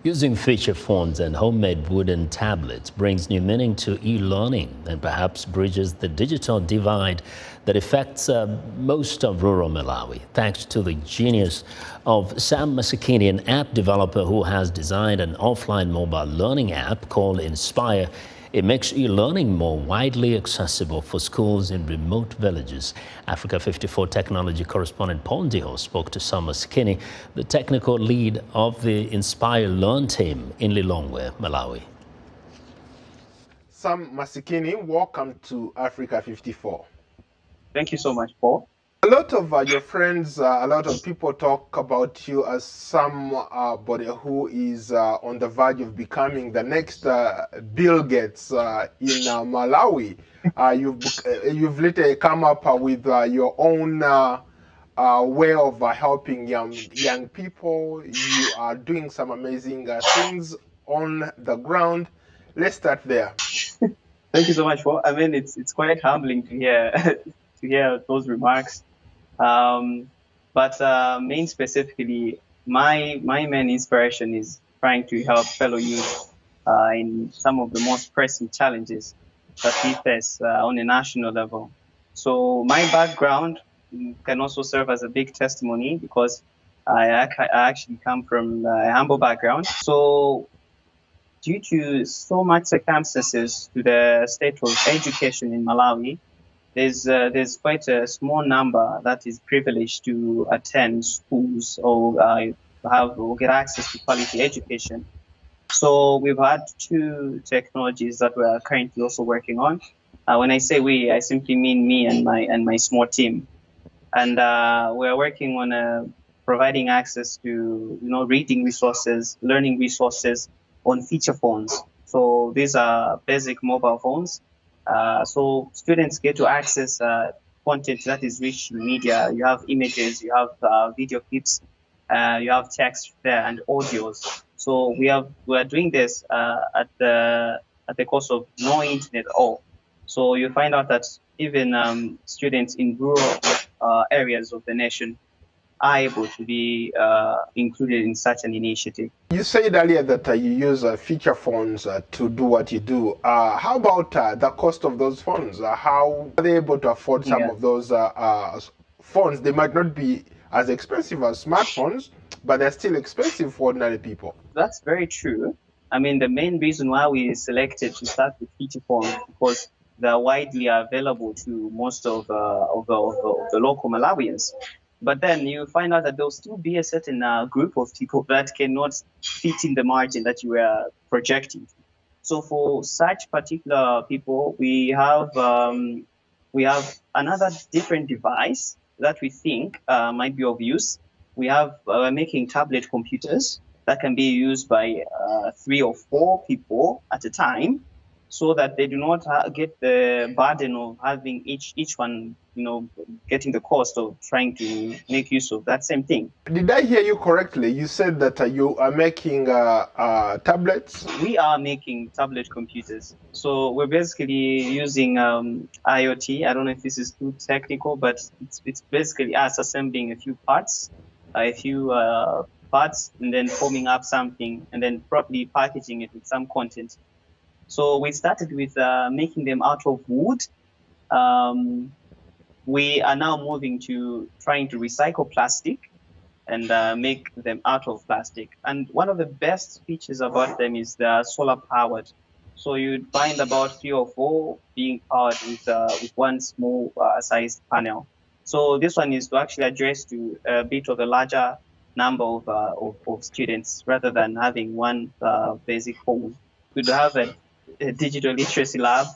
Using feature phones and homemade wooden tablets brings new meaning to e-learning and perhaps bridges the digital divide that affects most of rural Malawi. Thanks to the genius of Sam Masikini, an app developer who has designed an offline mobile learning app called Inspire, it makes e-learning more widely accessible for schools in remote villages. Africa 54 Technology Correspondent Paul Ndiho spoke to Sam Masikini, the technical lead of the Inspire Learn team in Lilongwe, Malawi. Sam Masikini, welcome to Africa 54. Thank you so much, Paul. A lot of your friends, a lot of people talk about you as somebody who is on the verge of becoming the next Bill Gates in Malawi. You've literally come up with your own way of helping young people. You are doing some amazing things on the ground. Let's start there. Thank you so much, Paul. I mean, it's quite humbling to hear to hear those remarks. But main specifically, my main inspiration is trying to help fellow youth in some of the most pressing challenges that we face on a national level. So my background can also serve as a big testimony because I actually come from a humble background. So due to so much circumstances to the state of education in Malawi, there's quite a small number that is privileged to attend schools or get access to quality education. So we've had two technologies that we're currently also working on. When I say we, I simply mean me and my small team. And we're working on providing access to reading resources, learning resources on feature phones. So these are basic mobile phones. So students get to access content that is rich in media. You have images, you have video clips, you have text there and audios. So we are doing this at the cost of no internet at all. So you find out that even students in rural areas of the nation are able to be included in such an initiative. You said earlier that you use feature phones to do what you do. How about the cost of those phones? How are they able to afford some of those phones? They might not be as expensive as smartphones, but they're still expensive for ordinary people. That's very true. I mean, the main reason why we selected to start with feature phones because they're widely available to most of the local Malawians. But then you find out that there'll still be a certain group of people that cannot fit in the margin that you were projecting. So for such particular people, we have another different device that we think might be of use. We're making tablet computers that can be used by 3 or 4 people at a time, so that they do not get the burden of having each one, getting the cost of trying to make use of that same thing. Did I hear you correctly? You said that you are making tablets? We are making tablet computers. So we're basically using IoT. I don't know if this is too technical, but it's basically us assembling a few parts, and then forming up something, and then properly packaging it with some content. So we started with making them out of wood. We are now moving to trying to recycle plastic and make them out of plastic. And one of the best features about them is they're solar powered. So you'd find about 3 or 4 being powered with one small sized panel. So this one is to actually address to a bit of a larger number of students rather than having one basic phone. We'd have a digital literacy lab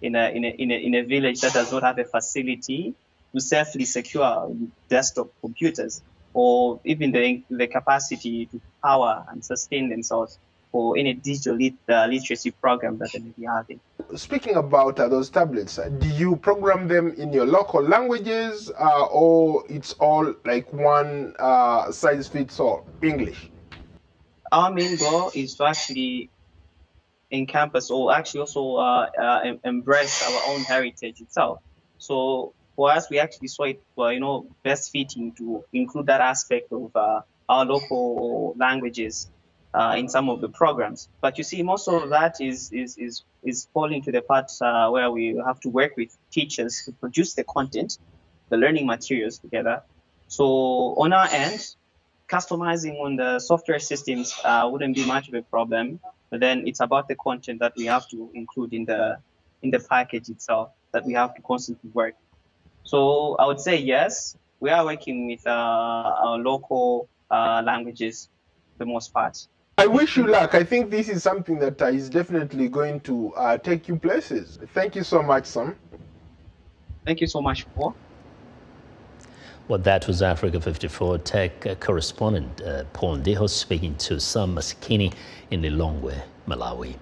in a village that does not have a facility to safely secure desktop computers or even the capacity to power and sustain themselves for any digital literacy program that they may be having. Speaking about those tablets, do you program them in your local languages or it's all like one size fits all, English? Our main goal is to actually encompass or actually also embrace our own heritage itself. So for us, we actually saw it, best fitting to include that aspect of our local languages in some of the programs. But you see, most of that is falling to the part where we have to work with teachers to produce the content, the learning materials together. So on our end, customizing on the software systems wouldn't be much of a problem, but then it's about the content that we have to include in the package itself that we have to constantly work. So I would say yes, we are working with our local languages for the most part. I wish you luck. I think this is something that is definitely going to take you places. Thank you so much, Sam. Thank you so much, Paul. Well, that was Africa 54 tech correspondent Paul Ndiho speaking to Sam Masikini in Lilongwe, Malawi.